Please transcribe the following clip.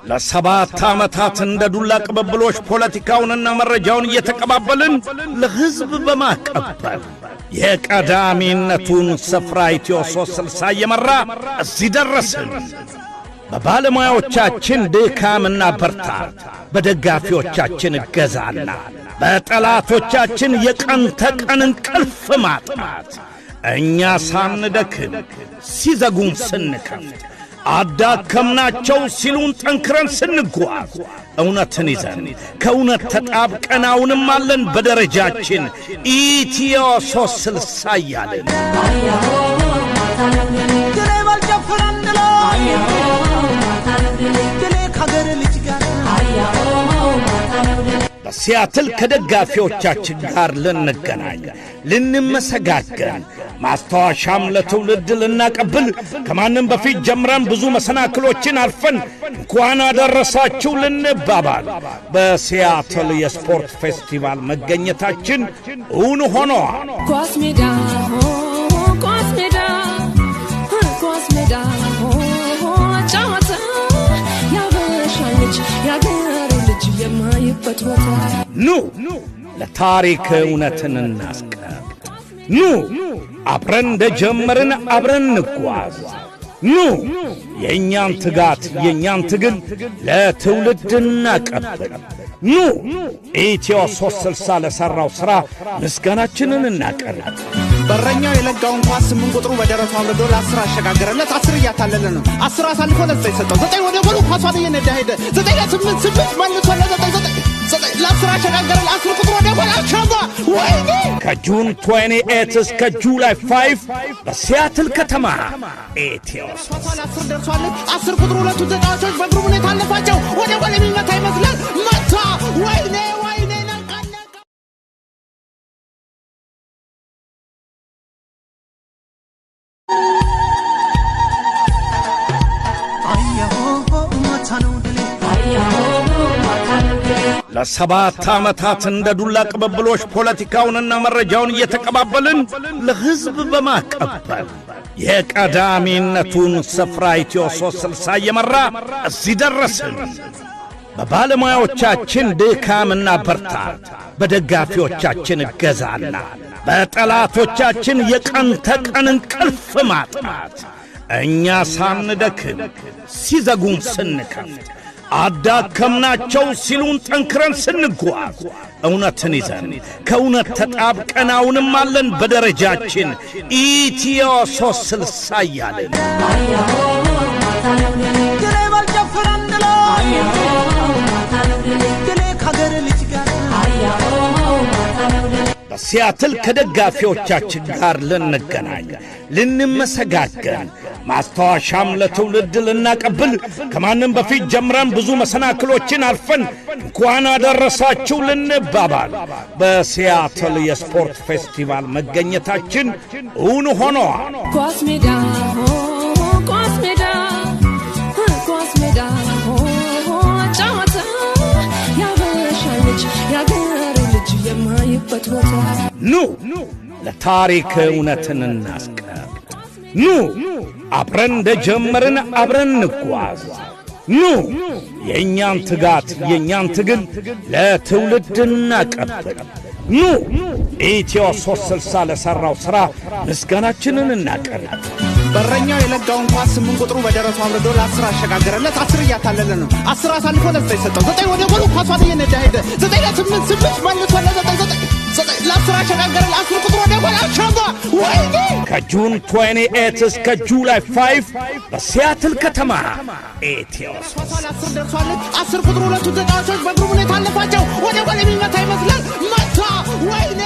ለሰባት ዓመታት እንደ ዱላ ቅብብሎች ፖለቲካውንና መረጃውን እየተቀባበልን ለሕዝብ በማቀበል የቀዳሚነቱን ስፍራ ኢትዮ 360 እየመራ እዚህ ደረስን። በባለሙያዎቻችን ድካምና ብርታት፣ በደጋፊዎቻችን እገዛና በጠላቶቻችን የቀን ተቀን እንቅልፍ ማጣት እኛ ሳንደክም ሲዘጉን ስንከፍት አዳከምናቸው ሲሉን ጠንክረን ስንጓዝ እውነትን ይዘን ከእውነት ተጣብቀን አሁንም አለን በደረጃችን ኢትዮ 360 እያልን በሲያትል ከደጋፊዎቻችን ጋር ልንገናኝ ልንመሰጋገን ማስታወሻም ለትውልድ ልናቀብል ከማንም በፊት ጀምረን ብዙ መሰናክሎችን አልፈን እንኳን አደረሳችሁ ልንባባል በሲያትል የስፖርት ፌስቲቫል መገኘታችን እውን ሆኗል። ኳስ ሜዳ ኳስ ሜዳ ኳስ ሜዳ ጫወታ ያበሻ ልጅ ያገሬ ልጅ የማይበት ቦታ ኑ ለታሪክ እውነትን እናስቀር። ኑ አብረን እንደጀመርን አብረን እንጓዝ። ኑ የእኛን ትጋት የእኛን ትግል ለትውልድ እናቀብል። ኑ ኢትዮ 360 ለሠራው ሥራ ምስጋናችንን እናቀርብ። በረኛው የለጋውን ኳስ 8 ቁጥሩ በደረቱ አውርዶ ለ10 አሸጋገረለት። 10 እያታለለ ነው። 10 አሳልፎ ለ9 ሰጠው። 9 ወደ ጎሉ ኳሷን እየነዳ ሄደ። 9 ለ8 8 መልሶ ለ9 ለ10 አሸጋገረ። 10 ቁጥሩ ወደ ጎል አቻባ ወይኔ! ከጁን 28 እስከ ጁላይ 5 በሲያትል ከተማ ኢትዮ 10 ደርሷል። 10 ቁጥሩ ሁለቱ ተጫዋቾች በግሩም ሁኔታ አለፋቸው። ወደ ጎል የሚመታ ይመስላል። መታ! ወይኔ ወይኔ! ለሰባት ዓመታት እንደ ዱላ ቅብብሎች ፖለቲካውንና መረጃውን እየተቀባበልን ለሕዝብ በማቀበል የቀዳሚነቱን ስፍራ ኢትዮ 360 እየመራ እዚህ ደረስን። በባለሙያዎቻችን ድካምና ብርታት፣ በደጋፊዎቻችን እገዛና በጠላቶቻችን የቀን ተቀን እንቅልፍ ማጣት እኛ ሳንደክም ሲዘጉን ስንከፍት አዳከምናቸው ሲሉን ጠንክረን ስንጓዝ እውነትን ይዘን ከእውነት ተጣብቀን አሁንም አለን በደረጃችን ኢትዮ 360 እያልን በሲያትል ከደጋፊዎቻችን ጋር ልንገናኝ ልንመሰጋገን ማስታወሻም ለትውልድ ልናቀብል ከማንም በፊት ጀምረን ብዙ መሰናክሎችን አልፈን እንኳን አደረሳችሁ ልንባባል በሲያትል የስፖርት ፌስቲቫል መገኘታችን እውን ሆኗል። ኳስ ሜዳ ኳስ ሜዳ ኳስ ሜዳ ጫወታ ያበሻ ልጅ ያገሬ ልጅ የማይበት ቦታ ኑ ለታሪክ እውነትን እናስቀር። ኑ አብረን እንደጀመርን አብረን እንጓዝ። ኑ የእኛን ትጋት የእኛን ትግል ለትውልድ እናቀብል። ኑ ኢትዮ 360 ለሠራው ሥራ ምስጋናችንን እናቀርብ። በረኛው የለጋውን ኳስ 8 ቁጥሩ በደረቱ አውርዶ ለ10 አሸጋገረለት። 10 እያታለለ ነው። 10 አሳልፎ ለ9 ሰጠው። 9 ወደ ጎሉ ኳሷን እየነዳ ሄደ። 9 ለ8 8 መልሶ ለ9 ለ10 አሸጋገረ። 10 ቁጥሩ ወደ ጎል አቻባ ወይኔ! ከጁን 28 እስከ ጁላይ 5 በሲያትል ከተማ ኢትዮ 10 ደርሷል። 10 ቁጥሩ ሁለቱ ተጫዋቾች በግሩም ሁኔታ አለፋቸው። ወደ ጎል የሚመታ ይመስላል። መታ! ወይኔ!